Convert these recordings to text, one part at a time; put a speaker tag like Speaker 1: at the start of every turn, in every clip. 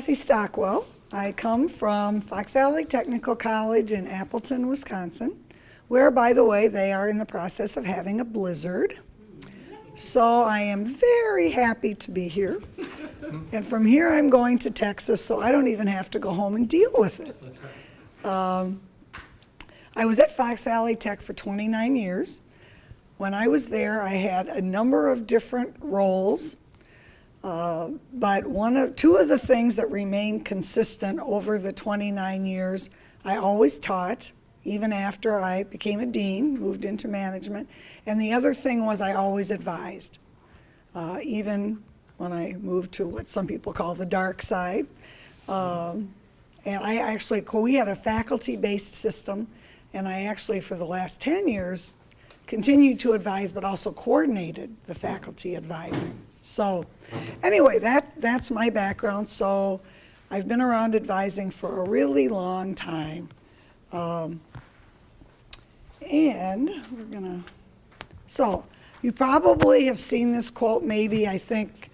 Speaker 1: Kathy Stockwell. I come from Fox Valley Technical College in Appleton, Wisconsin, where, by the way, they are in the process of having a blizzard. So I am very happy to be here. And from here, I'm going to Texas, so I don't even have to go home and deal with it. I was at Fox Valley Tech for 29 years. When I was there, I had a number of different roles. But two of the things that remained consistent over the 29 years, I always taught, even after I became a dean, moved into management. And the other thing was I always advised, even when I moved to what some people call the dark side. And we had a faculty-based system, and I actually, for the last 10 years, continued to advise, but also coordinated the faculty advising. So anyway, that's my background. So I've been around advising for a really long time. So you probably have seen this quote, maybe. I think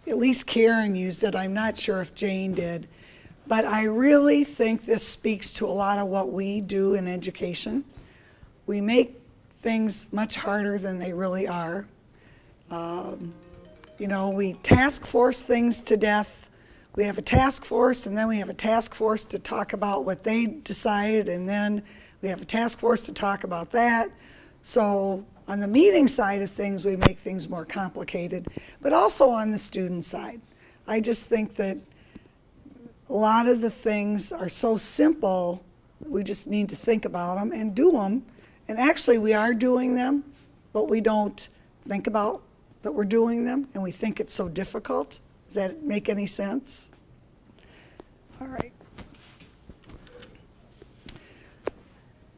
Speaker 1: at least Karen used it. I'm not sure if Jane did. But I really think this speaks to a lot of what we do in education. We make things much harder than they really are. We task force things to death. We have a task force, and then we have a task force to talk about what they decided, and then we have a task force to talk about that. So on the meeting side of things, we make things more complicated, but also on the student side. I just think that a lot of the things are so simple, we just need to think about them and do them. And actually, we are doing them, but we don't think about that we're doing them, and we think it's so difficult. Does that make any sense? All right.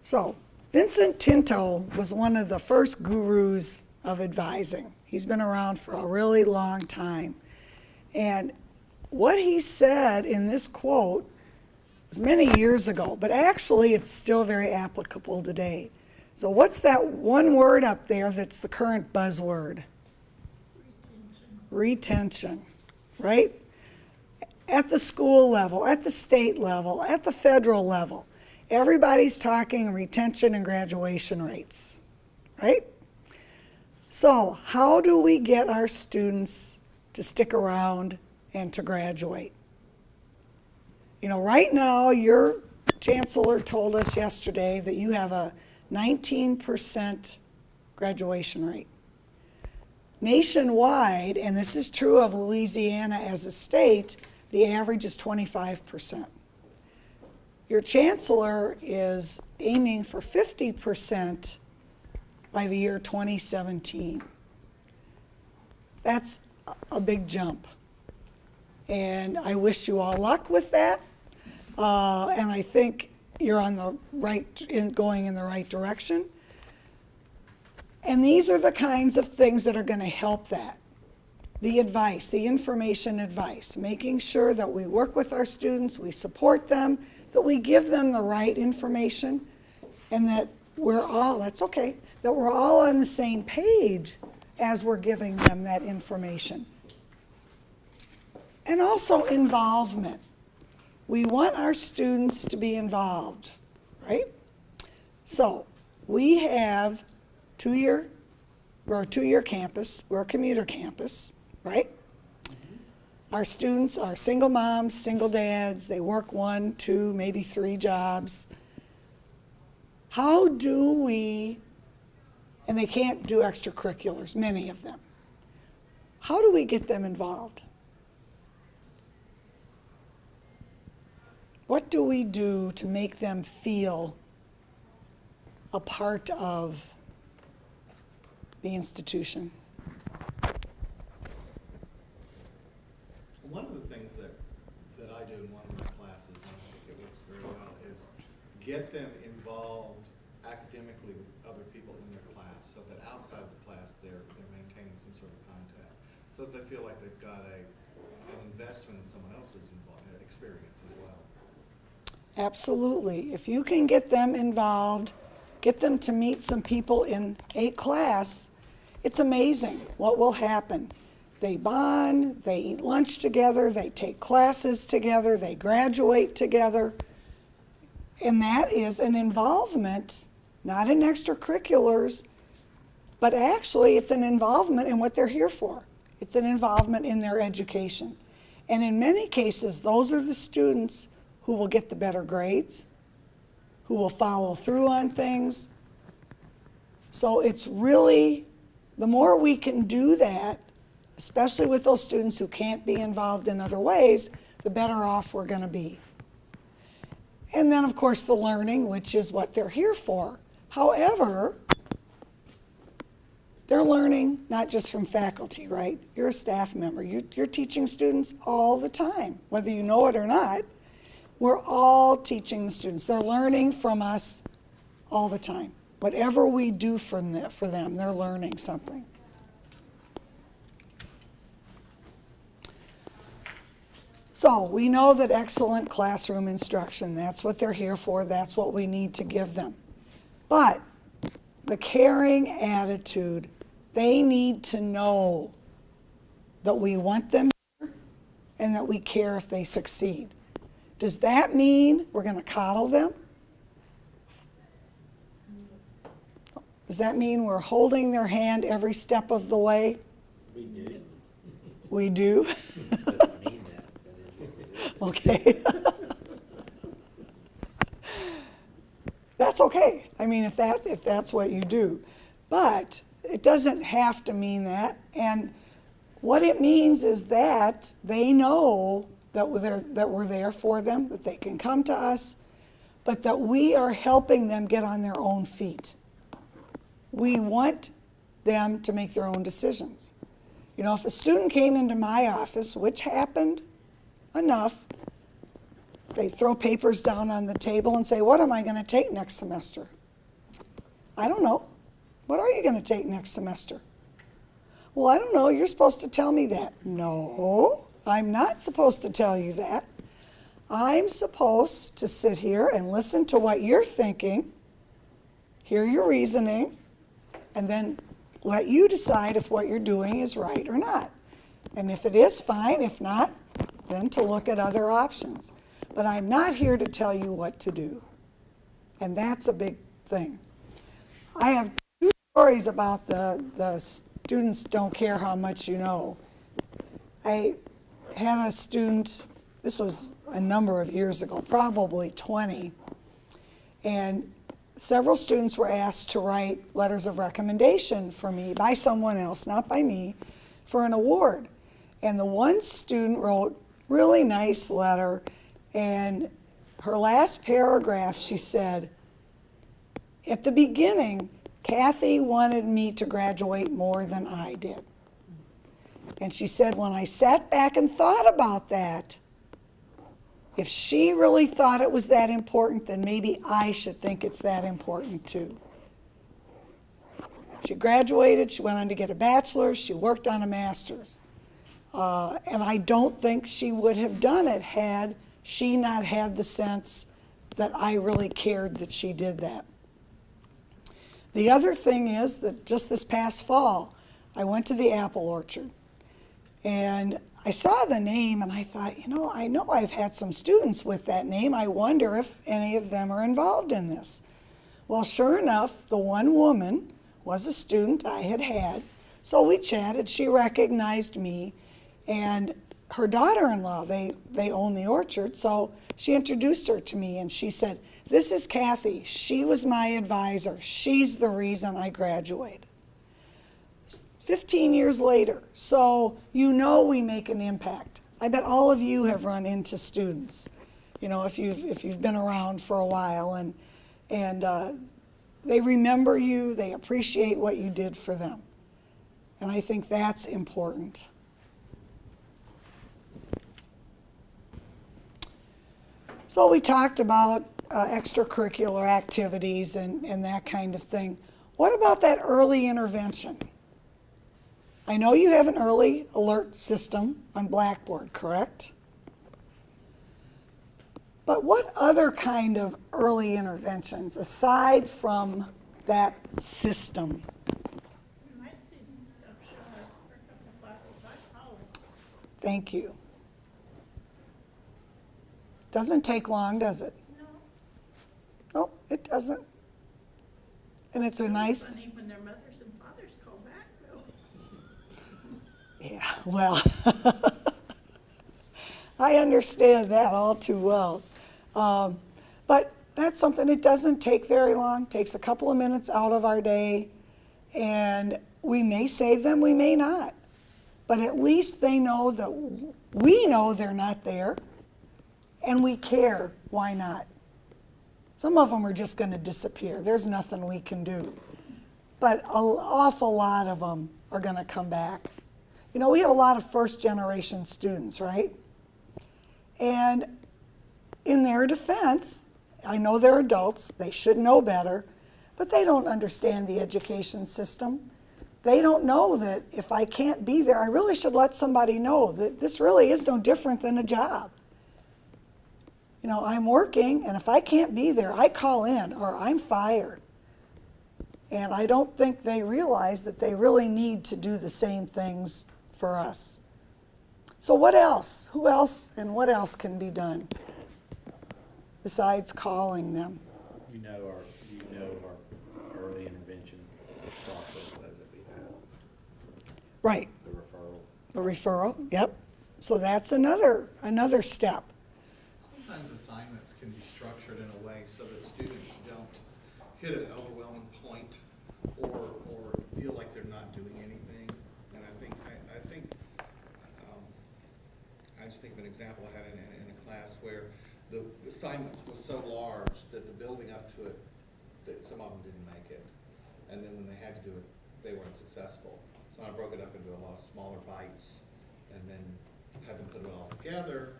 Speaker 1: So Vincent Tinto was one of the first gurus of advising. He's been around for a really long time. And what he said in this quote was many years ago, but actually it's still very applicable today. So what's that one word up there that's the current buzzword? Retention, right? At the school level, at the state level, at the federal level, everybody's talking retention and graduation rates, right? So how do we get our students to stick around and to graduate? Right now, your chancellor told us yesterday that you have a 19% graduation rate. Nationwide, and this is true of Louisiana as a state, the average is 25%. Your chancellor is aiming for 50% by the year 2017. That's a big jump. And I wish you all luck with that. And I think you're on the going in the right direction. And these are the kinds of things that are going to help that. The advice, the information advice, making sure that we work with our students, we support them, that we give them the right information, and that we're all, that we're all on the same page as we're giving them that information. And also involvement. We want our students to be involved, right? So we have we're a two-year campus, we're a commuter campus, right? Our students are single moms, single dads, they work 1, 2, maybe 3 jobs. How do we, and they can't do extracurriculars, many of them. How do we get them involved? What do we do to make them feel a part of the institution?
Speaker 2: One of the things that I do in one of my classes, and I think it works very well, is get them involved academically with other people in their class, so that outside of the class they're maintaining some sort of contact, so that they feel like they've got an investment in someone else's experience as well.
Speaker 1: Absolutely. If you can get them involved, get them to meet some people in a class, it's amazing what will happen. they bond, they eat lunch together, they take classes together, they graduate together. And that is an involvement, not in extracurriculars, but actually it's an involvement in what they're here for. It's an involvement in their education. And in many cases, those are the students who will get the better grades, who will follow through on things. So it's really, the more we can do that, especially with those students who can't be involved in other ways, the better off we're going to be. And then, of course, the learning, which is what they're here for. However, they're learning not just from faculty, right? You're a staff member. You're teaching students all the time, whether you know it or not. We're all teaching the students. They're learning from us all the time. Whatever we do for them, they're learning something. So we know that excellent classroom instruction, that's what they're here for, that's what we need to give them. But the caring attitude, they need to know that we want them here and that we care if they succeed. Does that mean we're going to coddle them? Does that mean we're holding their hand every step of the way?
Speaker 3: We do.
Speaker 1: We do?
Speaker 3: Doesn't mean that.
Speaker 1: Okay. That's okay. I mean, if that's what you do. But it doesn't have to mean that. And what it means is that they know that we're there for them, that they can come to us, but that we are helping them get on their own feet. We want them to make their own decisions. You know, if a student came into my office, which happened enough, they throw papers down on the table and say, what am I going to take next semester? I don't know. What are you going to take next semester? Well, I don't know. You're supposed to tell me that. No, I'm not supposed to tell you that. I'm supposed to sit here and listen to what you're thinking, hear your reasoning, and then let you decide if what you're doing is right or not. And if it is, fine. If not, then to look at other options. But I'm not here to tell you what to do. And that's a big thing. I have two stories about the students don't care how much you know. I had a student, this was a number of years ago, probably 20, and several students were asked to write letters of recommendation for me by someone else, not by me, for an award. And the one student wrote really nice letter, and her last paragraph, she said, at the beginning, Kathy wanted me to graduate more than I did. And she said, when I sat back and thought about that, if she really thought it was that important, then maybe I should think it's that important too. She graduated, she went on to get a bachelor's, she worked on a master's. And I don't think she would have done it had she not had the sense that I really cared that she did that. The other thing is that just this past fall, I went to the apple orchard. And I saw the name and I thought, I know I've had some students with that name. I wonder if any of them are involved in this. Well, sure enough, the one woman was a student I had had. So we chatted. She recognized me. And her daughter-in-law, they own the orchard, so she introduced her to me and she said, this is Kathy. She was my advisor. She's the reason I graduated. 15 years later, so we make an impact. I bet all of you have run into students, if you've been around for a while, and they remember you, they appreciate what you did for them. And I think that's important. So we talked about extracurricular activities and that kind of thing. What about that early intervention? I know you have an early alert system on Blackboard, correct? But what other kind of early interventions, aside from that system?
Speaker 4: My students don't show up for a couple of classes.
Speaker 1: Thank you. Doesn't take long, does it?
Speaker 4: No.
Speaker 1: Nope, it doesn't. And it's a nice,
Speaker 4: Funny when their mothers and fathers call back, though.
Speaker 1: yeah, well, I understand that all too well. But that's something, it doesn't take very long, takes a couple of minutes out of our day, and we may save them, we may not. But at least they know that we know they're not there, and we care. Why not? Some of them are just going to disappear. There's nothing we can do. But an awful lot of them are going to come back. You know, we have a lot of first-generation students, right? And in their defense, I know they're adults, they should know better, but they don't understand the education system. They don't know that if I can't be there, I really should let somebody know that this really is no different than a job. You know, I'm working, and if I can't be there, I call in or I'm fired. And I don't think they realize that they really need to do the same things for us. So what else? Who else and what else can be done besides calling them?
Speaker 3: You know our early intervention process that we have,
Speaker 1: Right,
Speaker 3: the referral.
Speaker 1: the referral, yep. So that's another step.
Speaker 2: Sometimes assignments can be structured in a way so that students don't hit an overwhelming point or feel like they're not doing anything. And I just think of an example I had in a class where the assignments was so large that the building up to it, that some of them didn't make it. And then when they had to do it, they weren't successful. So I broke it up into a lot of smaller bites and then had them put it all together.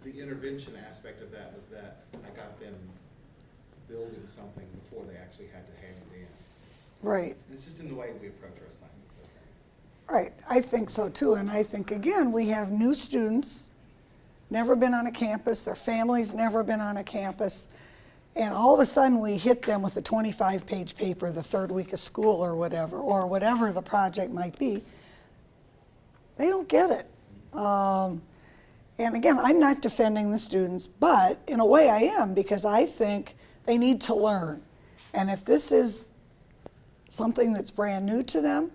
Speaker 2: The intervention aspect of that was that I got them building something before they actually had to hand it in.
Speaker 1: Right.
Speaker 2: It's just in the way we approach our assignments, I think.
Speaker 1: Right, I think so too, and I think, again, we have new students, never been on a campus, their families never been on a campus, and all of a sudden we hit them with a 25-page paper the third week of school or whatever the project might be. They don't get it. And again, I'm not defending the students, but in a way I am, because I think they need to learn. And if this is something that's brand new to them,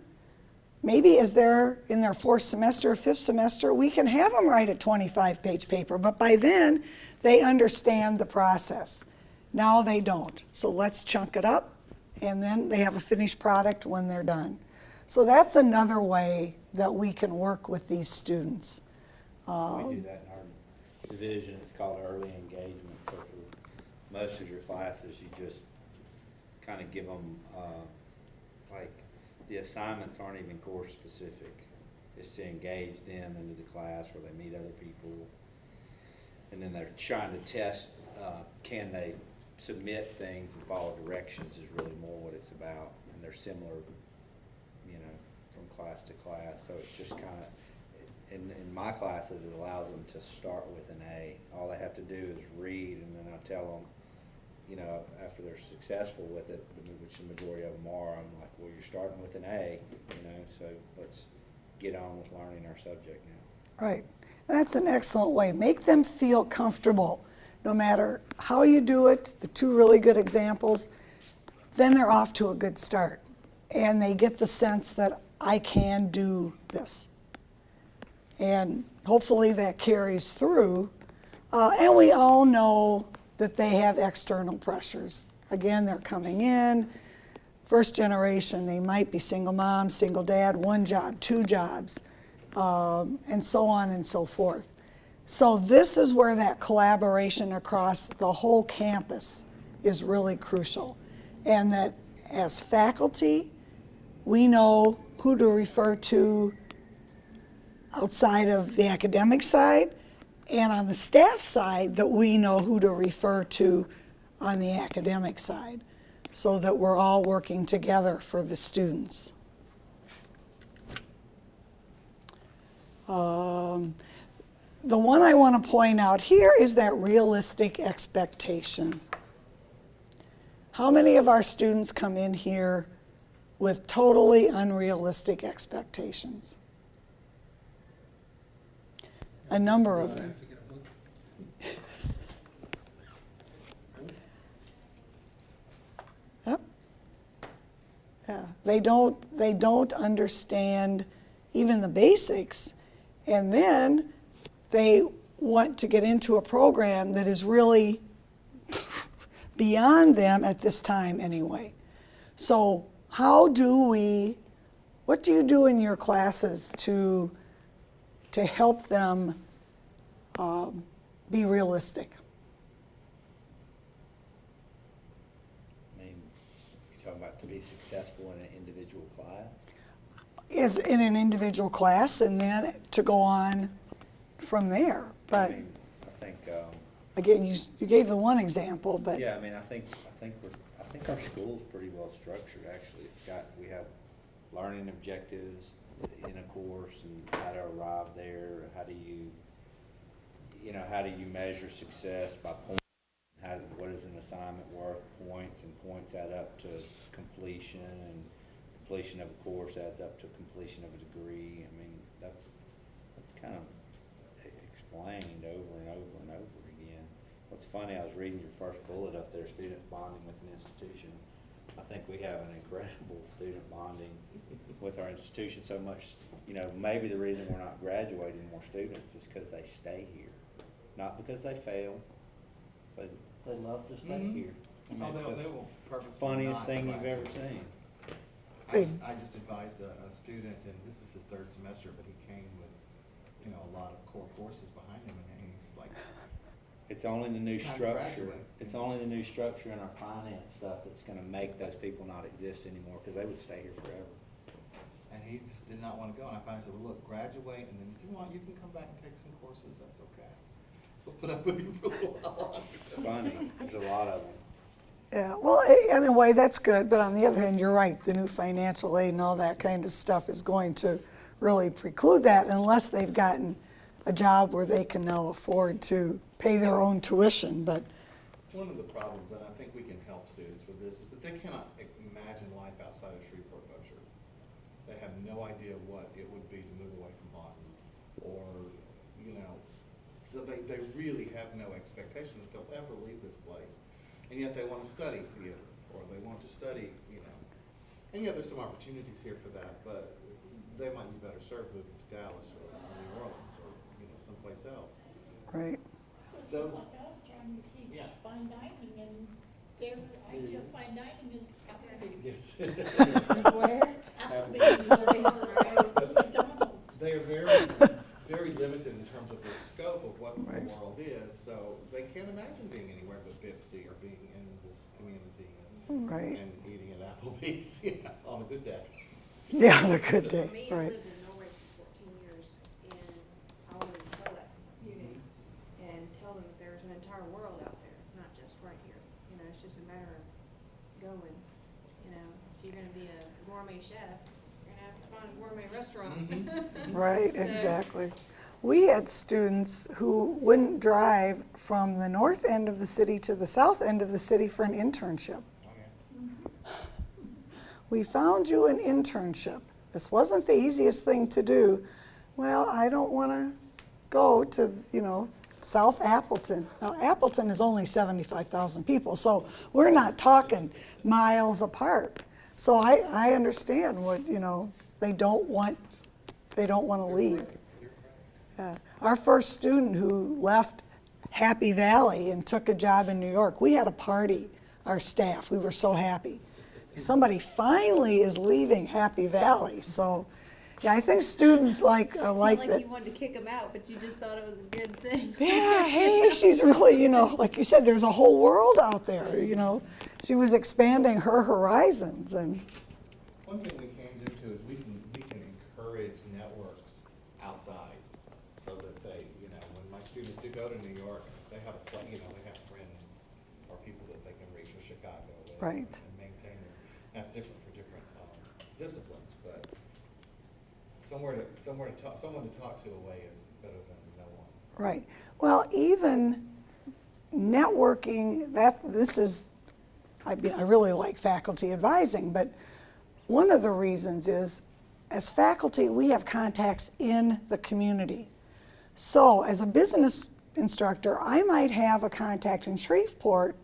Speaker 1: maybe as they're in their fourth semester or fifth semester, we can have them write a 25-page paper, but by then they understand the process. Now they don't. So let's chunk it up, and then they have a finished product when they're done. So that's another way that we can work with these students.
Speaker 3: We do that in our division, it's called early engagement. So for most of your classes, you just kind of give them, like, the assignments aren't even course specific. It's to engage them into the class where they meet other people. And then they're trying to test, can they submit things and follow directions is really more what it's about. And they're similar, you know, from class to class. So it's just kind of, in my classes, it allows them to start with an A. All they have to do is read, and then I tell them, you know, after they're successful with it, which the majority of them are, I'm like, well, you're starting with an A, you know, so let's get on with learning our subject now.
Speaker 1: Right. That's an excellent way. Make them feel comfortable. No matter how you do it, the two really good examples, then they're off to a good start. And they get the sense that I can do this. And hopefully that carries through. And we all know that they have external pressures. Again, they're coming in, first generation, they might be single mom, single dad, one job, two jobs, and so on and so forth. So this is where that collaboration across the whole campus is really crucial. And that as faculty, we know who to refer to outside of the academic side, and on the staff side, that we know who to refer to on the academic side, so that we're all working together for the students. The one I want to point out here is that realistic expectation. How many of our students come in here with totally unrealistic expectations? a number of them. Yep. Yeah, they don't understand even the basics, and then they want to get into a program that is really beyond them at this time anyway. So what do you do in your classes to help them be realistic?
Speaker 3: I mean, you're talking about to be successful in an individual class?
Speaker 1: Is in an individual class, and then to go on from there. But
Speaker 3: I mean, I think,
Speaker 1: again, you gave the one example, but
Speaker 3: yeah, I mean, I think our school's pretty well structured, actually. We have learning objectives in a course and how to arrive there, how do you measure success by points? What is an assignment worth? Points, and points add up to completion, and completion of a course adds up to completion of a degree. I mean, that's kind of explained over and over and over again. What's funny, I was reading your first bullet up there, student bonding with an institution. I think we have an incredible student bonding with our institution, so much, maybe the reason we're not graduating more students is because they stay here. Not because they fail, but they love to stay
Speaker 2: Mhm.
Speaker 3: here. I mean,
Speaker 2: Oh,
Speaker 3: it's
Speaker 2: they
Speaker 3: the
Speaker 2: will purposely
Speaker 3: funniest
Speaker 2: not
Speaker 3: thing you've ever
Speaker 2: graduate.
Speaker 3: seen.
Speaker 2: I just advised a student, and this is his third semester, but he came with, a lot of core courses behind him, and he's like,
Speaker 3: It's only the new
Speaker 2: It's time to
Speaker 3: structure,
Speaker 2: graduate.
Speaker 3: it's only the new structure in our finance stuff that's gonna make those people not exist anymore, because they would stay here forever.
Speaker 2: and he just did not want to go. And I finally said, well, look, graduate, and then if you want, you can come back and take some courses, that's okay. We'll put up with you for a little while longer.
Speaker 3: It's funny, there's a lot of them.
Speaker 1: yeah, well, in a way, that's good, but on the other hand, you're right, the new financial aid and all that kind of stuff is going to really preclude that unless they've gotten a job where they can now afford to pay their own tuition, but,
Speaker 2: One of the problems, and I think we can help students with this, is that they cannot imagine life outside of Shreveport Bossier. They have no idea what it would be to move away from Lawton, or, so they really have no expectation that they'll ever leave this place. And yet they want to study theater, or they want to study, and yeah, there's some opportunities here for that, but they might be better served moving to Dallas or New Orleans or, someplace else.
Speaker 1: right.
Speaker 4: It's
Speaker 2: Those-
Speaker 4: just like us trying to teach
Speaker 2: Yeah.
Speaker 4: fine dining, and their idea of fine dining is Applebee's.
Speaker 2: Yes.
Speaker 4: Where? Applebee's, or McDonald's.
Speaker 2: They are very limited in terms of their scope of what
Speaker 1: Right.
Speaker 2: the world is, so they can't imagine being anywhere but Bipsy or being in this community
Speaker 1: Right.
Speaker 2: and eating at Applebee's, on a good day.
Speaker 1: Yeah, on a good day,
Speaker 5: For me,
Speaker 1: right.
Speaker 5: I lived in Norway for 14 years, and I always tell that to my students and tell them that there's an entire world out there. It's not just right here. It's just a matter of going. If you're gonna be a gourmet chef, you're gonna have to find a gourmet restaurant.
Speaker 1: Right,
Speaker 5: So-
Speaker 1: exactly. We had students who wouldn't drive from the north end of the city to the south end of the city for an internship. We found you an internship. This wasn't the easiest thing to do. Well, I don't want to go to, South Appleton. Now, Appleton is only 75,000 people, so we're not talking miles apart. So I understand what, they don't want to leave. Our first student who left Happy Valley and took a job in New York, we had a party, our staff. We were so happy. Somebody finally is leaving Happy Valley. So, yeah, I think students like
Speaker 5: Not
Speaker 1: like
Speaker 5: like
Speaker 1: that.
Speaker 5: you wanted to kick them out, but you just thought it was a good thing.
Speaker 1: Yeah, hey, she's really, like you said, there's a whole world out there. She was expanding her horizons, and
Speaker 2: One thing we can do too is we can encourage networks outside, so that they, when my students do go to New York, they have they have friends or people that they can reach, or Chicago, whatever,
Speaker 1: Right.
Speaker 2: and maintain it. That's different for different disciplines, but someone to talk to away is better than no one.
Speaker 1: right. Well, even networking, I really like faculty advising, but one of the reasons is, as faculty, we have contacts in the community. So as a business instructor, I might have a contact in Shreveport.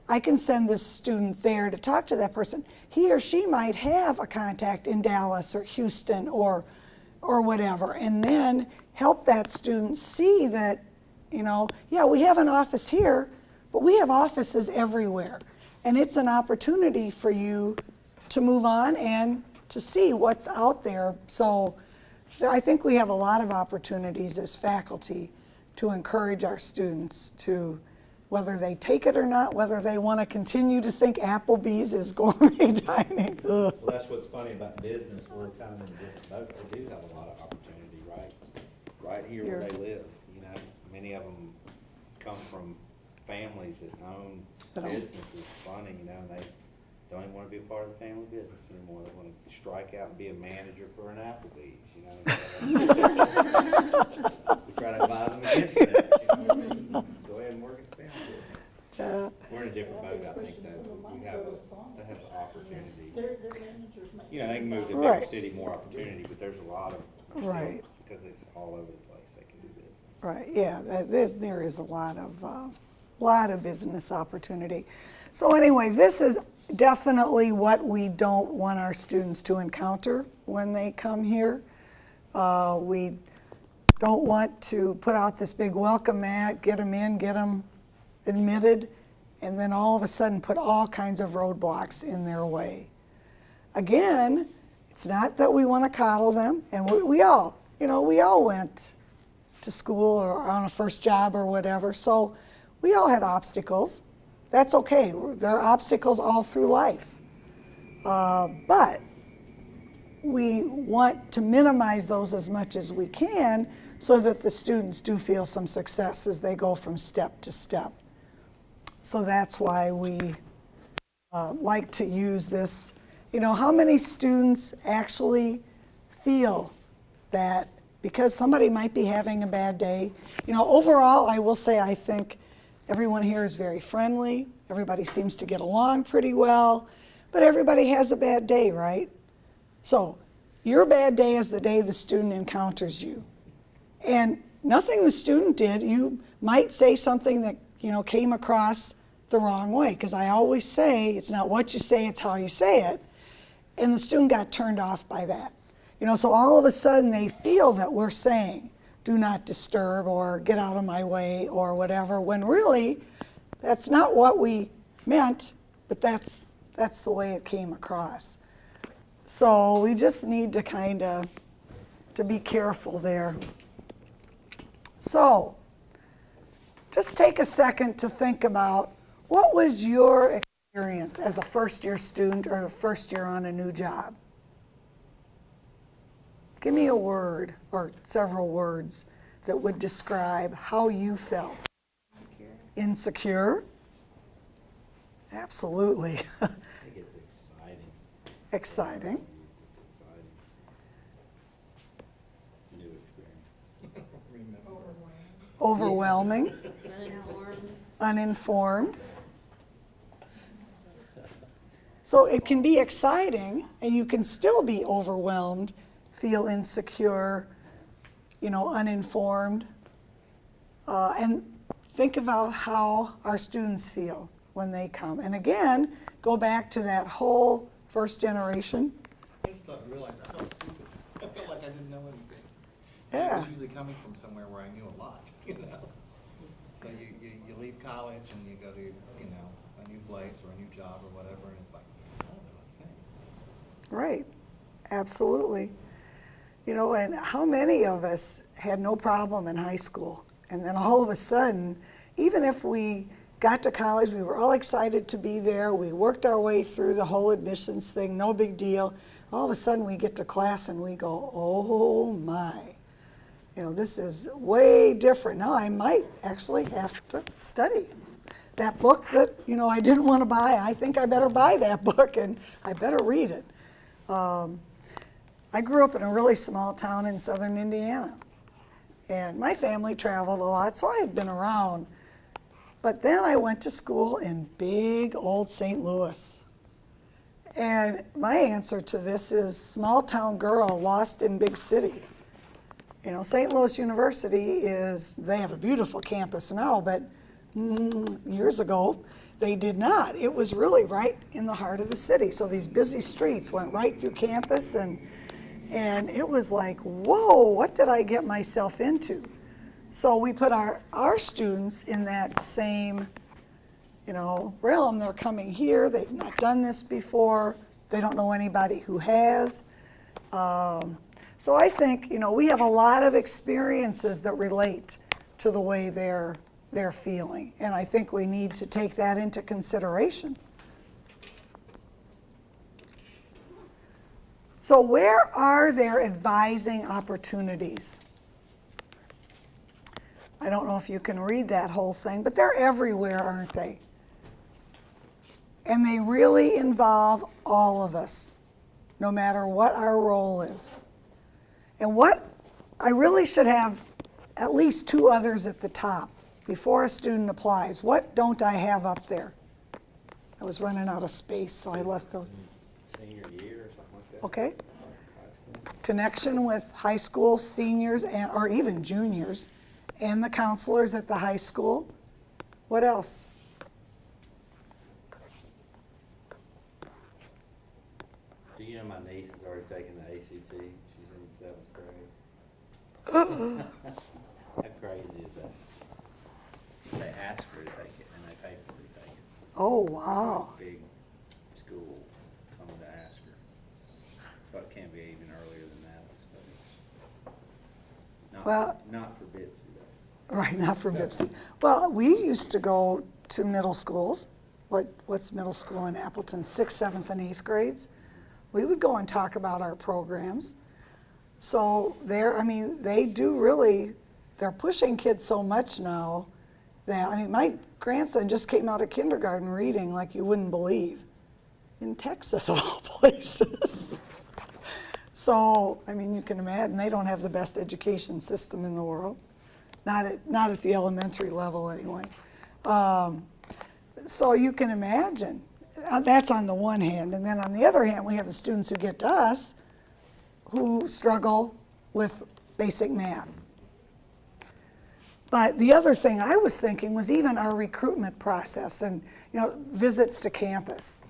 Speaker 1: I can send this student there to talk to that person. He or she might have a contact in Dallas or Houston or whatever, and then help that student see that, you know, yeah, we have an office here, but we have offices everywhere. And it's an opportunity for you to move on and to see what's out there. So I think we have a lot of opportunities as faculty to encourage our students to, whether they take it or not, whether they want to continue to think Applebee's is gourmet dining. Ugh.
Speaker 3: Well, that's what's funny about business, we're kind of in a different boat, they do have a lot of opportunity, right here where
Speaker 1: Here.
Speaker 3: they live, you know? Many of them come from families that own
Speaker 1: That own-
Speaker 3: businesses, funny, you know, and they don't even wanna be a part of the family business anymore, they wanna strike out and be a manager for an Applebee's, you know? We try to advise them against that, you know? Go ahead and work at the family business. We're in a different boat, I think, though, we have, they have the opportunity.
Speaker 4: Their managers make.
Speaker 3: You know, they can move to a
Speaker 1: Right.
Speaker 3: bigger city, more opportunity, but there's a lot of,
Speaker 1: Right.
Speaker 3: because it's all over the place, they can do business.
Speaker 1: Right, yeah, there is a lot of business opportunity. So anyway, this is definitely what we don't want our students to encounter when they come here. We don't want to put out this big welcome mat, get them in, get them admitted, and then all of a sudden put all kinds of roadblocks in their way. Again, it's not that we want to coddle them, and we all went to school or on a first job or whatever, so we all had obstacles. That's okay. There are obstacles all through life. But we want to minimize those as much as we can so that the students do feel some success as they go from step to step. So that's why we like to use this. You know, how many students actually feel that because somebody might be having a bad day? You know, overall, I will say I think everyone here is very friendly. Everybody seems to get along pretty well, but everybody has a bad day, right? So your bad day is the day the student encounters you. And nothing the student did, you might say something that, you know, came across the wrong way, because I always say it's not what you say, it's how you say it. And the student got turned off by that. You know, so all of a sudden they feel that we're saying, do not disturb or get out of my way or whatever, when really that's not what we meant, but that's the way it came across. So we just need to kind of to be careful there. So just take a second to think about, what was your experience as a first-year student or the first year on a new job? Give me a word or several words that would describe how you felt.
Speaker 5: Secure.
Speaker 1: Insecure? Absolutely.
Speaker 3: I think it's exciting.
Speaker 1: Exciting.
Speaker 3: It's exciting. New experience.
Speaker 1: Overwhelming.
Speaker 5: Uninformed.
Speaker 1: Uninformed. So it can be exciting, and you can still be overwhelmed, feel insecure, you know, uninformed. And think about how our students feel when they come. And again, go back to that whole first generation.
Speaker 2: I just realized I felt stupid. I felt like I didn't know anything.
Speaker 1: Yeah.
Speaker 2: I was usually coming from somewhere where I knew a lot, you know? So you leave college and you go to, you know, a new place or a new job or whatever, and it's like, I don't know a thing.
Speaker 1: Right, absolutely. You know, and how many of us had no problem in high school? And then all of a sudden, even if we got to college, we were all excited to be there, we worked our way through the whole admissions thing, no big deal. All of a sudden we get to class and we go, oh my. You know, this is way different. Now I might actually have to study. That book that, you know, I didn't want to buy, I think I better buy that book and I better read it. I grew up in a really small town in southern Indiana. And my family traveled a lot, so I had been around. But then I went to school in big old St. Louis. And my answer to this is small town girl lost in big city. You know, St. Louis University they have a beautiful campus now, but years ago, they did not. It was really right in the heart of the city. So these busy streets went right through campus, and it was like, whoa, what did I get myself into? So we put our students in that same, you know, realm. They're coming here, they've not done this before, they don't know anybody who has. So I think, you know, we have a lot of experiences that relate to the way they're feeling, and I think we need to take that into consideration. So where are there advising opportunities? I don't know if you can read that whole thing, but they're everywhere, aren't they? And they really involve all of us, no matter what our role is. And what I really should have at least 2 others at the top before a student applies. What don't I have up there? I was running out of space, so I left those.
Speaker 3: Senior year or something like that.
Speaker 1: Okay.
Speaker 3: High school.
Speaker 1: Connection with high school seniors or even juniors and the counselors at the high school. What else?
Speaker 3: Do you know my niece has already taken the ACT? She's in 7th grade. How crazy is that? They ask her to take it, and they pay for her to take it.
Speaker 1: Oh, wow.
Speaker 3: Big school coming to ask her. So it can't be even earlier than that, I suppose.
Speaker 1: Well-
Speaker 3: Not for Bitsy, though.
Speaker 1: Right, not for Bipsy. Well, we used to go to middle schools. What's middle school in Appleton? 6th, 7th, and 8th grades. We would go and talk about our programs. So they do really, they're pushing kids so much now that, my grandson just came out of kindergarten reading like you wouldn't believe, in Texas of all places. So, you can imagine, they don't have the best education system in the world. Not at the elementary level anyway. So you can imagine, that's on the one hand. And then on the other hand, we have the students who get to us who struggle with basic math. But the other thing I was thinking was even our recruitment process and visits to campus.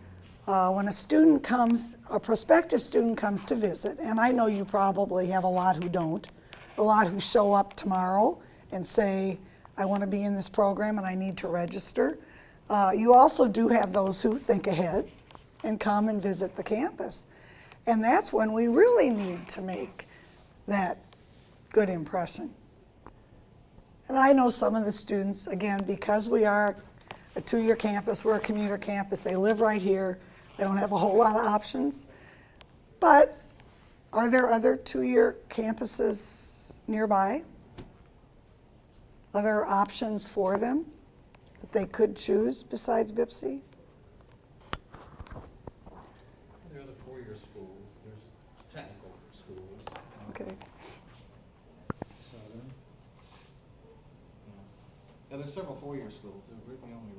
Speaker 1: When a prospective student comes to visit, and I know you probably have a lot who don't, a lot who show up tomorrow and say, I want to be in this program and I need to register. You also do have those who think ahead and come and visit the campus. And that's when we really need to make that good impression. And I know some of the students, again, because we are a 2-year campus, we're a commuter campus, they live right here, they don't have a whole lot of options. But are there other 2-year campuses nearby? Other options for them that they could choose besides Bipsy?
Speaker 2: There are the 4-year schools, there's technical schools.
Speaker 1: Okay.
Speaker 2: Southern. Yeah, there's several 4-year schools, there's really only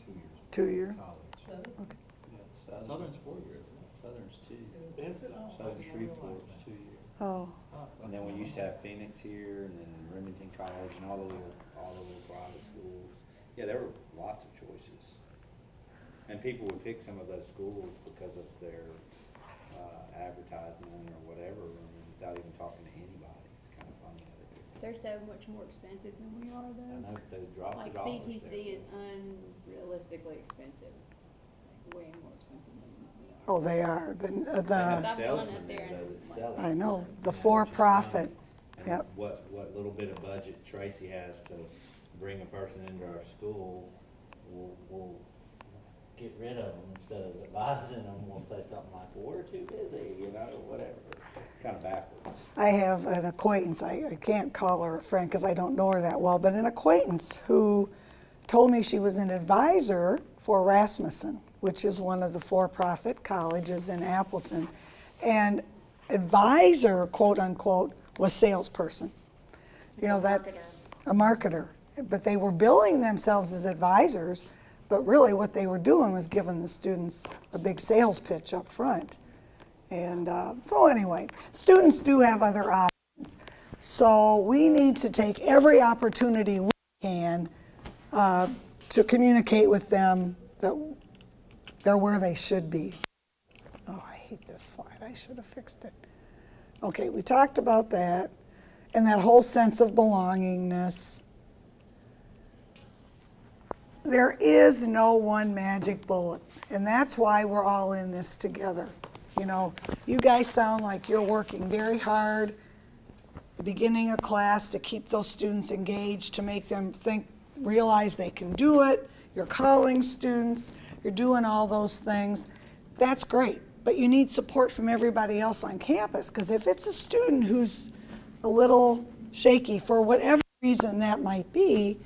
Speaker 2: 2 years.
Speaker 1: 2-year.
Speaker 2: College.
Speaker 1: Okay.
Speaker 2: Southern's 4 years, isn't it?
Speaker 3: Southern's 2.
Speaker 2: Is it? Oh, I
Speaker 3: Southern
Speaker 2: didn't
Speaker 3: Shreveport's
Speaker 2: realize that.
Speaker 3: 2 years.
Speaker 1: Oh,
Speaker 3: And then we used to have Phoenix here, and then Remington College, and all the little private schools. Yeah, there were lots of choices. And people would pick some of those schools because of their advertisement or whatever, and without even talking to anybody. It's kind of funny how they do that.
Speaker 6: They're so much more expensive than we are,
Speaker 3: I
Speaker 6: though.
Speaker 3: know they dropped
Speaker 6: Like
Speaker 3: the dollars
Speaker 6: CTC
Speaker 3: there.
Speaker 6: is unrealistically expensive, like way more expensive than we are.
Speaker 1: oh, they are.
Speaker 3: They
Speaker 1: The
Speaker 3: have
Speaker 6: I've gone
Speaker 3: salesmen
Speaker 6: up there
Speaker 3: there, though,
Speaker 6: and
Speaker 3: that
Speaker 6: like-
Speaker 3: sell it.
Speaker 1: I know, the
Speaker 3: which is
Speaker 1: for-profit.
Speaker 3: fine. And
Speaker 1: Yep.
Speaker 3: what little bit of budget Tracy has to bring a person into our school, we'll get rid of them instead of advising them. We'll say something like, well, we're too busy, whatever. Kind of backwards.
Speaker 1: I have an acquaintance, I can't call her a friend because I don't know her that well, but an acquaintance who told me she was an advisor for Rasmussen, which is one of the for-profit colleges in Appleton. And advisor, quote unquote, was salesperson.
Speaker 6: Marketer.
Speaker 1: A marketer. But they were billing themselves as advisors, but really what they were doing was giving the students a big sales pitch up front. And so anyway, students do have other options. So we need to take every opportunity we can to communicate with them that they're where they should be. Oh, I hate this slide. I should have fixed it. Okay, we talked about that and that whole sense of belongingness. There is no one magic bullet, and that's why we're all in this together. You know, you guys sound like you're working very hard at the beginning of class to keep those students engaged, to make them realize they can do it. You're calling students, you're doing all those things. That's great, but you need support from everybody else on campus, because if it's a student who's a little shaky for whatever reason that might be,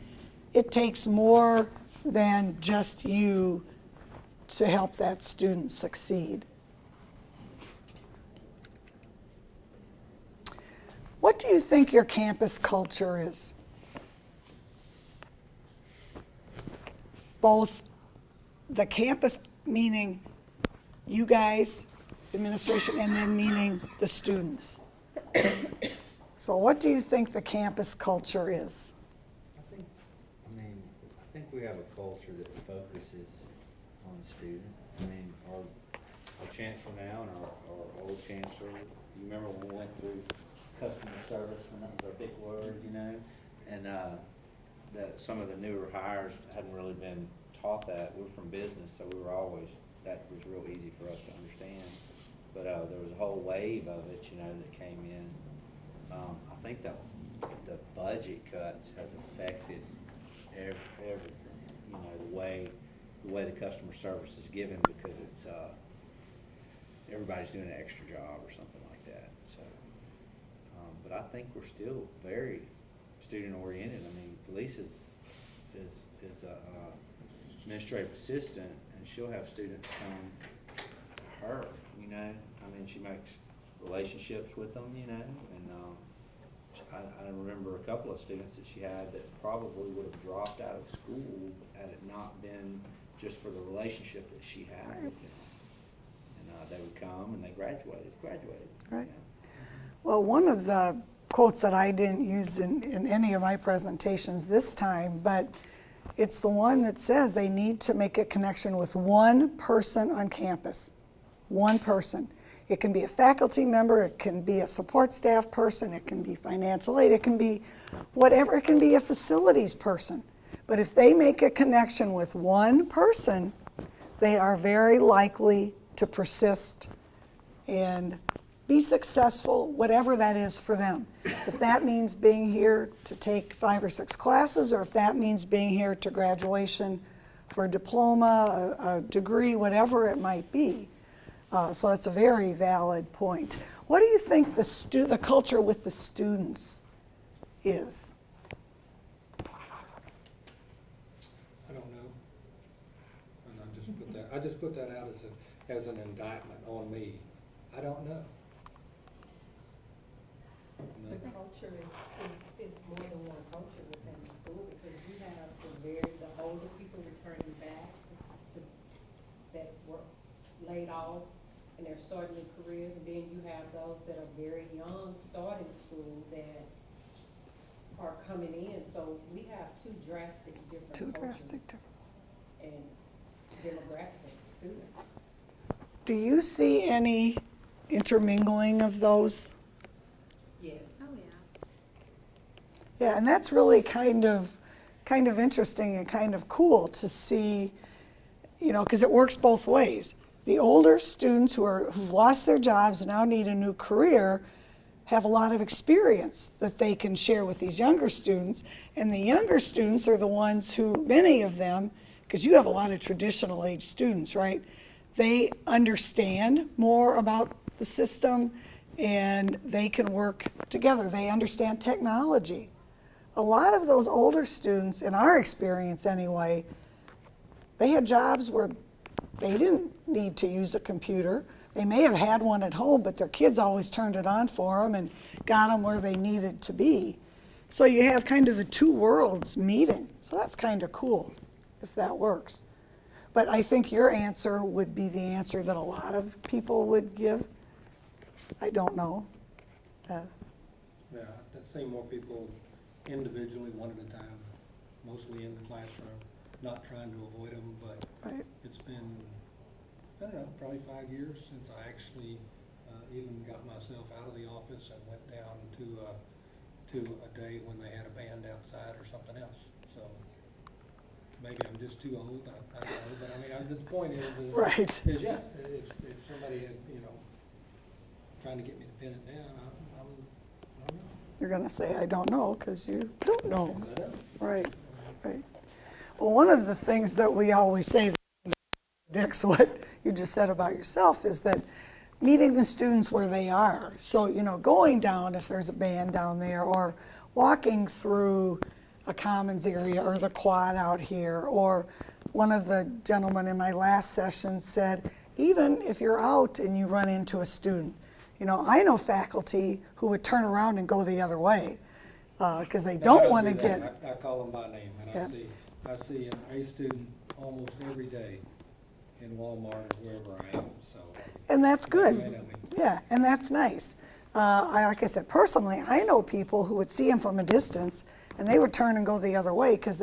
Speaker 1: it takes more than just you to help that student succeed. What do you think your campus culture is? Both the campus, meaning you guys, administration, and then meaning the students. So what do you think the campus culture is?
Speaker 3: I think we have a culture that focuses on the student. I mean, our chancellor now and our old chancellor, you remember when we went through customer service, when that was our big word, you know? And that some of the newer hires hadn't really been taught that. We're from business, so we were always, that was real easy for us to understand. But there was a whole wave of it, you know, that came in. I think that the budget cuts has affected everything, you know, the way the customer service is given, because it's everybody's doing an extra job or something like that. So, but I think we're still very student oriented. I mean, Lisa's is a administrative assistant, and she'll have students come to her. You know, I mean, she makes relationships with them. You know, and I remember a couple of students that she had that probably would have dropped out of school had it not been just for the relationship that she had with them. And they would come and they graduated.
Speaker 1: Right.
Speaker 3: You know.
Speaker 1: Well, one of the quotes that I didn't use in any of my presentations this time, but it's the one that says they need to make a connection with one person on campus. One person. It can be a faculty member, it can be a support staff person, it can be financial aid, it can be whatever, it can be a facilities person. But if they make a connection with one person, they are very likely to persist and be successful, whatever that is for them. If that means being here to take 5 or 6 classes, or if that means being here to graduation for a diploma, a degree, whatever it might be. So that's a very valid point. What do you think the culture with the students is?
Speaker 7: I don't know. And I just put that out as an indictment on me. I don't know.
Speaker 8: The culture is more than one culture within the school, because you have the older people returning back to that were laid off and they're starting their careers, and then you have those that are very young, starting school, that are coming in. So we have two drastic different cultures and demographic of students.
Speaker 1: Do you see any intermingling of those?
Speaker 8: Yes.
Speaker 5: Oh, yeah.
Speaker 1: Yeah, and that's really kind of interesting and kind of cool to see, you know, because it works both ways. The older students who've lost their jobs and now need a new career have a lot of experience that they can share with these younger students, and the younger students are the ones who, many of them, because you have a lot of traditional age students, right? They understand more about the system and they can work together. They understand technology. A lot of those older students, in our experience anyway, they had jobs where they didn't need to use a computer. They may have had one at home, but their kids always turned it on for them and got them where they needed to be. So you have kind of the two worlds meeting. So that's kind of cool, if that works. But I think your answer would be the answer that a lot of people would give. I don't know.
Speaker 7: Yeah, I've seen more people individually, one at a time, mostly in the classroom, not trying to avoid them, but
Speaker 1: Right.
Speaker 7: it's been, I don't know, probably 5 years since I actually even got myself out of the office and went down to a day when they had a band outside or something else. So maybe I'm just too old, I don't know, but I mean, the point is
Speaker 1: Right.
Speaker 7: yeah, if somebody had, you know, trying to get me to pin it down, I don't know.
Speaker 1: You're gonna say, I don't know, because you don't know.
Speaker 7: I don't.
Speaker 1: Right, right. Well, one of the things that we always say that contradicts what you just said about yourself is that meeting the students where they are. So, you know, going down if there's a band down there, or walking through a commons area or the quad out here, or one of the gentlemen in my last session said, even if you're out and you run into a student, you know, I know faculty who would turn around and go the other way because they don't want to
Speaker 7: do that.
Speaker 1: get.
Speaker 7: I call them by name, and
Speaker 1: Yeah.
Speaker 7: I see an A student almost every day in Walmart or wherever I am, so.
Speaker 1: And that's good.
Speaker 7: They know me.
Speaker 1: Yeah, and that's nice. Like I said, personally, I know people who would see him from a distance and they would turn and go the other way because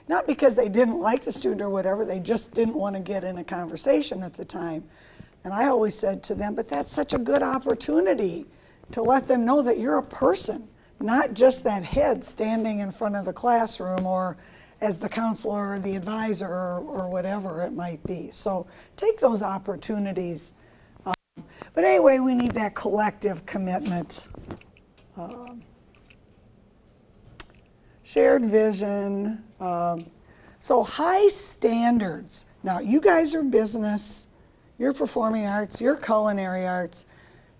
Speaker 1: not because they didn't like the student or whatever, they just didn't want to get in a conversation at the time. And I always said to them, but that's such a good opportunity to let them know that you're a person, not just that head standing in front of the classroom or as the counselor or the advisor or whatever it might be. So take those opportunities. But anyway, we need that collective commitment. Shared vision. So high standards. Now, you guys are business, you're performing arts, you're culinary arts.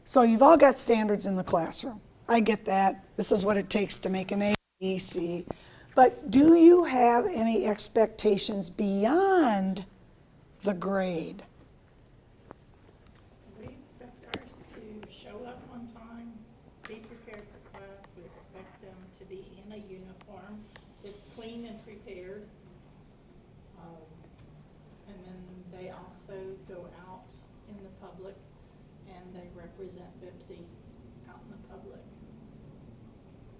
Speaker 1: So you've all got standards in the classroom. I get that. This is what it takes to make an A, B, C. But do you have any expectations beyond the grade?
Speaker 4: We expect ours to show up on time, be prepared for class. We expect them to be in a uniform that's clean and prepared. And then they also go out in the public and they represent BIPSI out in the public.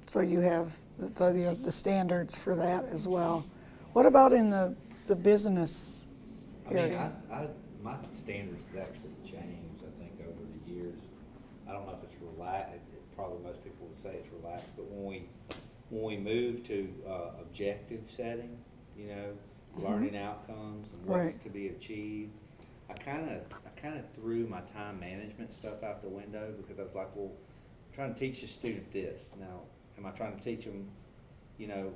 Speaker 1: So you have the standards for that as well. What about in the business
Speaker 3: I mean,
Speaker 1: area?
Speaker 3: my standards have actually changed, I think, over the years. I don't know if it's relaxed, probably most people would say it's relaxed, but when we move to objective setting, you know, learning outcomes and what's
Speaker 1: Right.
Speaker 3: to be achieved, I kind of threw my time management stuff out the window because I was like, well, I'm trying to teach the student this. Now, am I trying to teach them, you know,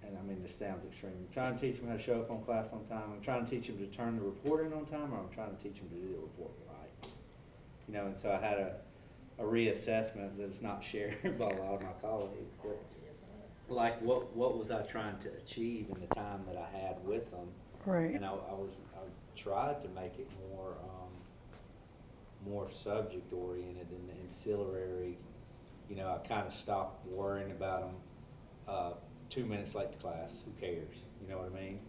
Speaker 3: and I mean, this sounds extreme. I'm trying to teach them how to show up on class on time. I'm trying to teach them to turn the report in on time, or I'm trying to teach them to do the report right. You know, and so I had a reassessment that's not shared by a lot of my colleagues, but like what was I trying to achieve in the time that I had with them?
Speaker 1: Right.
Speaker 3: And I tried to make it more subject oriented and ancillary. You know, I kind of stopped worrying about them. 2 minutes late to class, who cares? You know what I mean?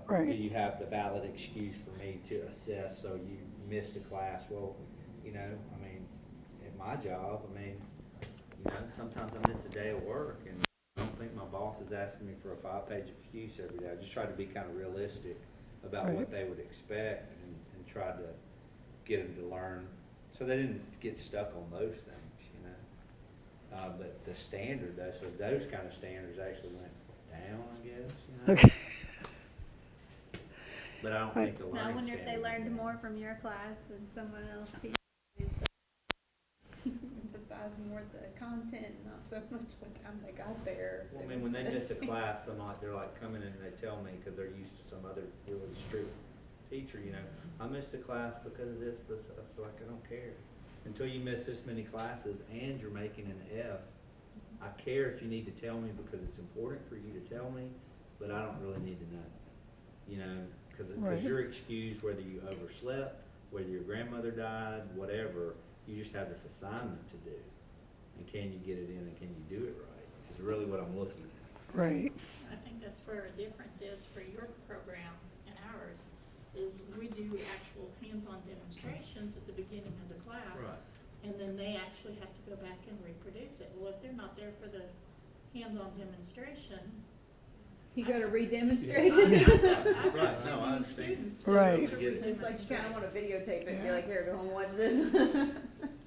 Speaker 1: Right.
Speaker 3: Do you have the valid excuse for me to assess, so you missed a class? Well, you know, I mean, at my job, I mean, you know, sometimes I miss a day of work, and I don't think my boss is asking me for a 5-page excuse every day. I just try to be kind of realistic about
Speaker 1: Right.
Speaker 3: what they would expect and try to get them to learn, so they didn't get stuck on those things, you know. But the standard, though, so those kind of standards actually went down, I guess, you know.
Speaker 1: Okay.
Speaker 3: But I don't think the
Speaker 6: I
Speaker 3: learning
Speaker 6: wonder if they
Speaker 3: standard
Speaker 6: learned
Speaker 3: went
Speaker 6: more
Speaker 3: down.
Speaker 6: from your class than someone else teaching. Emphasize more the content, not so much what time they got there.
Speaker 3: Well, I mean, when they miss a class, they're like coming in and they tell me, because they're used to some other really strict teacher, you know, I missed a class because of this, but I was like, I don't care. Until you miss this many classes and you're making an F, I care if you need to tell me because it's important for you to tell me, but I don't really need to know. You know, because
Speaker 1: Right.
Speaker 3: you're excused whether you overslept, whether your grandmother died, whatever, you just have this assignment to do. And can you get it in and can you do it right? Is really what I'm looking at.
Speaker 1: Right.
Speaker 4: I think that's where a difference is for your program and ours, is we do actual hands-on demonstrations at the beginning of the class.
Speaker 3: Right.
Speaker 4: and then they actually have to go back and reproduce it. Well, if they're not there for the hands-on demonstration.
Speaker 6: You gotta re-demonstrate
Speaker 4: I've
Speaker 6: it.
Speaker 4: got
Speaker 3: Right,
Speaker 4: too
Speaker 3: no, I
Speaker 4: many
Speaker 3: understand.
Speaker 4: students to
Speaker 1: Right.
Speaker 4: to
Speaker 3: Get it.
Speaker 6: It's like you kinda
Speaker 4: redemonstrate.
Speaker 6: wanna videotape it and be like, here, go home and watch this.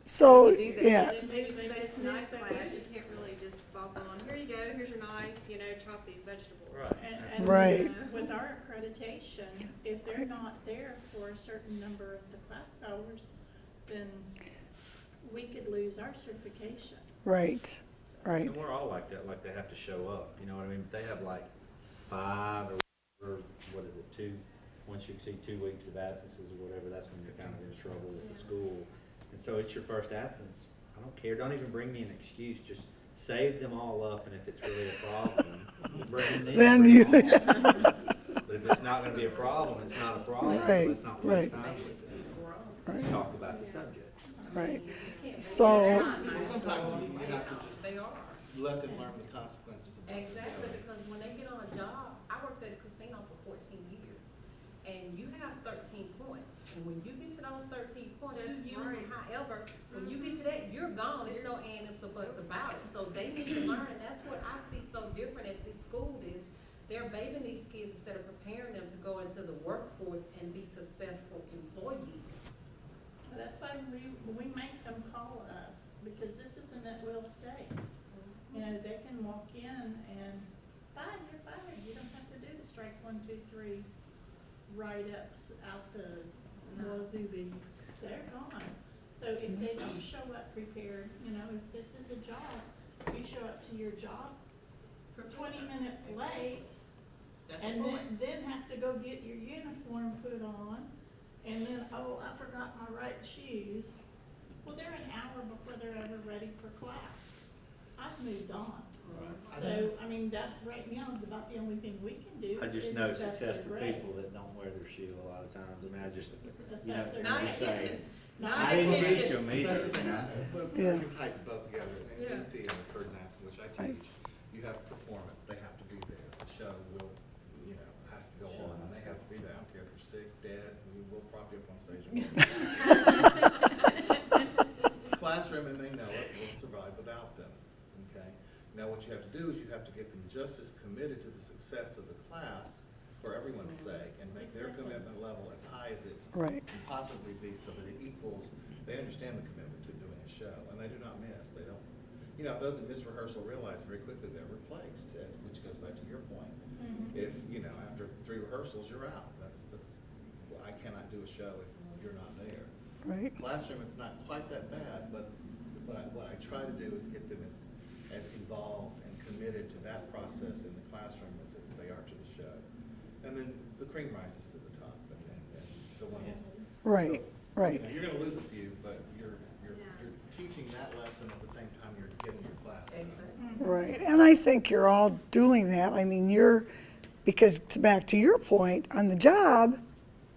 Speaker 1: So,
Speaker 6: You do that.
Speaker 1: yeah,
Speaker 5: And there's
Speaker 4: They
Speaker 5: this
Speaker 4: snooze
Speaker 5: knife
Speaker 4: their
Speaker 5: class, you
Speaker 4: dishes.
Speaker 5: can't really just bop on, here you go, here's your knife, you know, chop these vegetables.
Speaker 3: Right.
Speaker 4: And
Speaker 1: Right.
Speaker 4: with our accreditation, if they're not there for a certain number of the class hours, then we could lose our certification.
Speaker 1: right, right.
Speaker 3: And we're all like that, like they have to show up, you know what I mean? But they have like 5 or what is it, 2, once you exceed 2 weeks of absences or whatever, that's when you're kind of in trouble with the school. And so it's your first absence. I don't care, don't even bring me an excuse, just save them all up, and if it's really a problem, bring them in.
Speaker 1: Then
Speaker 3: bring
Speaker 1: you-
Speaker 3: them on. But if it's not gonna be a problem, it's not a problem,
Speaker 1: Right,
Speaker 3: let's not waste
Speaker 1: right.
Speaker 3: time with it. Let's talk about the subject.
Speaker 1: Right. So,
Speaker 2: Well, sometimes you have to just
Speaker 8: They are.
Speaker 2: let them learn the consequences of what they're
Speaker 8: Exactly,
Speaker 2: doing.
Speaker 8: because when they get on a job, I worked at a casino for 14 years, and you have 13 points. And when you get to those 13 points,
Speaker 5: That's
Speaker 8: you use them.
Speaker 5: right.
Speaker 8: However, when you get to that, you're gone. There's no ifs or buts about it. So they need to learn, and that's what I see so different at this school is they're babying these kids instead of preparing them to go into the workforce and be successful employees.
Speaker 4: Well, that's why we make them call us, because this isn't at will state. You know, they can walk in and, fine, you're fired, you don't have to do the strike 1, 2, 3 write-ups out the wazoo, they're gone. So if they don't show up prepared, you know, if this is a job, you show up to your job 20 minutes late, and then have to go get your uniform put on, and then, oh, I forgot my right shoes. Well, they're an hour before they're ever ready for class. I've moved on. So, I mean, that right now is about the only thing we can do.
Speaker 3: I just
Speaker 4: is
Speaker 3: know
Speaker 4: assess their
Speaker 3: successful
Speaker 4: grade.
Speaker 3: people that don't wear their shoe a lot of times. I mean, I just, you know,
Speaker 4: Assess their
Speaker 3: I'm
Speaker 8: Not
Speaker 3: just
Speaker 4: grade.
Speaker 3: saying.
Speaker 4: Not
Speaker 3: I didn't
Speaker 8: attention.
Speaker 3: teach them either,
Speaker 2: That's the
Speaker 3: you
Speaker 2: thing,
Speaker 3: know.
Speaker 2: we
Speaker 1: Yeah.
Speaker 2: can type both together. In
Speaker 8: Yeah.
Speaker 2: theater, for example, which I
Speaker 1: Right.
Speaker 2: teach, you have performance, they have to be there. The show will, you know, has to go on, and they have to be there. I don't care if you're sick, dead, we will prop you up on stage. Classroom, and they know it, will survive without them, okay? Now, what you have to do is you have to get them just as committed to the success of the class for everyone's sake, and make their commitment level as high as it
Speaker 1: right,
Speaker 2: can possibly be, so that it equals, they understand the commitment to doing a show, and they do not miss, they don't, you know, those that miss rehearsal realize very quickly they're replaced, which goes back to your point.
Speaker 4: Mhm.
Speaker 2: If, you know, after 3 rehearsals, you're out, well, I cannot do a show if you're not there.
Speaker 1: right,
Speaker 2: Classroom, it's not quite that bad, but what I try to do is get them as involved and committed to that process in the classroom as they are to the show. And then the cream rises to the top, and the ones.
Speaker 1: right, right.
Speaker 2: You know, you're gonna lose a few, but you're teaching that lesson at the same time you're getting your class done.
Speaker 8: Exactly.
Speaker 1: Right, and I think you're all doing that. I mean, because back to your point, on the job,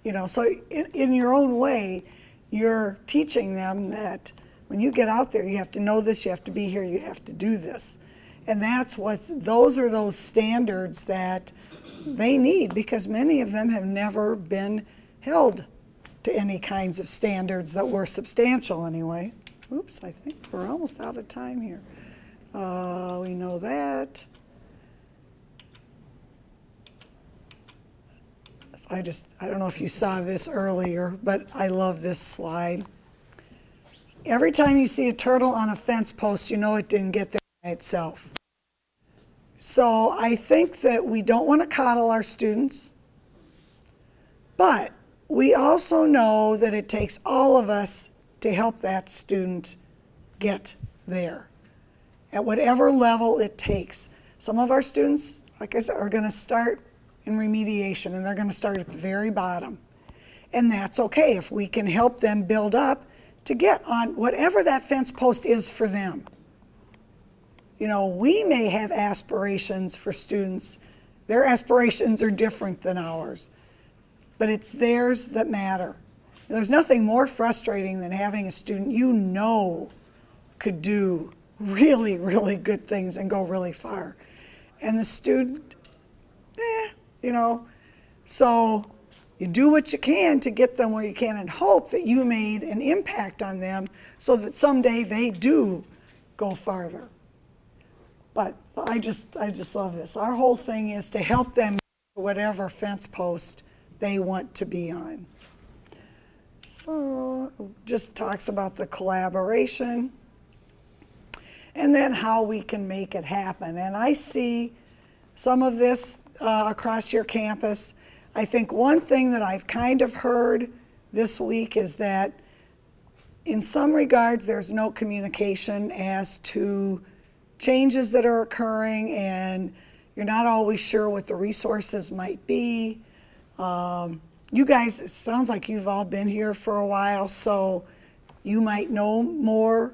Speaker 1: you know, so in your own way, you're teaching them that when you get out there, you have to know this, you have to be here, you have to do this. And those are those standards that they need, because many of them have never been held to any kinds of standards that were substantial anyway. Oops, I think we're almost out of time here. We know that. I don't know if you saw this earlier, but I love this slide. Every time you see a turtle on a fence post, you know it didn't get there by itself. So I think that we don't want to coddle our students, but we also know that it takes all of us to help that student get there at whatever level it takes. Some of our students, like I said, are going to start in remediation, and they're going to start at the very bottom. And that's okay if we can help them build up to get on whatever that fence post is for them. You know, we may have aspirations for students. Their aspirations are different than ours, but it's theirs that matter. There's nothing more frustrating than having a student you know could do really, really good things and go really far. And the student, you know, so You do what you can to get them where you can and hope that you made an impact on them so that someday they do go farther. But I just love this. Our whole thing is to help them get to whatever fence post they want to be on. So just talks about the collaboration and then how we can make it happen. And I see some of this across your campus. I think one thing that I've kind of heard this week is that in some regards there's no communication as to changes that are occurring, and you're not always sure what the resources might be. You guys, it sounds like you've all been here for a while, so you might know more.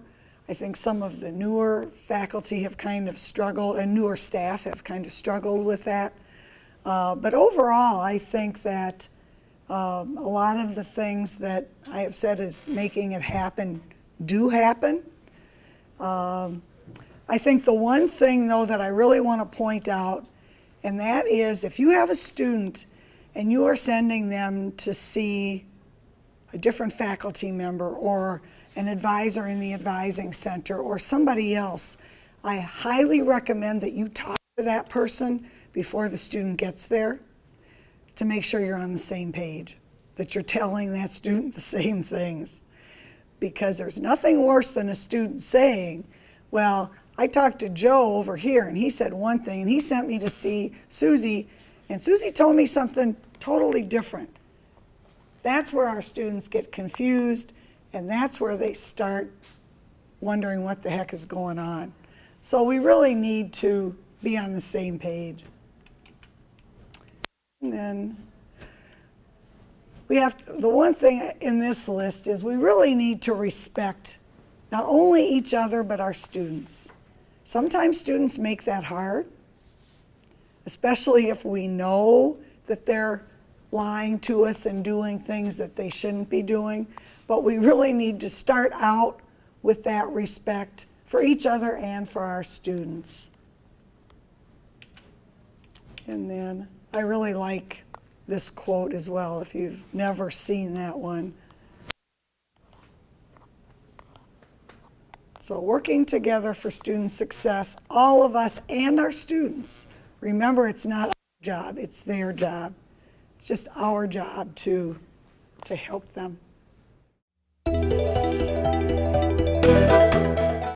Speaker 1: I think some of the newer faculty have kind of struggled, and newer staff have kind of struggled with that. But overall, I think that a lot of the things that I have said is making it happen do happen. I think the one thing, though, that I really want to point out, and that is if you have a student and you are sending them to see a different faculty member or an advisor in the advising center or somebody else, I highly recommend that you talk to that person before the student gets there to make sure you're on the same page, that you're telling that student the same things. Because there's nothing worse than a student saying, well, I talked to Joe over here and he said one thing and he sent me to see Susie and Susie told me something totally different. That's where our students get confused and that's where they start wondering what the heck is going on. So we really need to be on the same page. And then we have to, the one thing in this list is we really need to respect not only each other but our students. Sometimes students make that hard, especially if we know that they're lying to us and doing things that they shouldn't be doing. But we really need to start out with that respect for each other and for our students. And then I really like this quote as well, if you've never seen that one. So working together for student success, all of us and our students. Remember, it's not our job, it's their job. It's just our job to help them.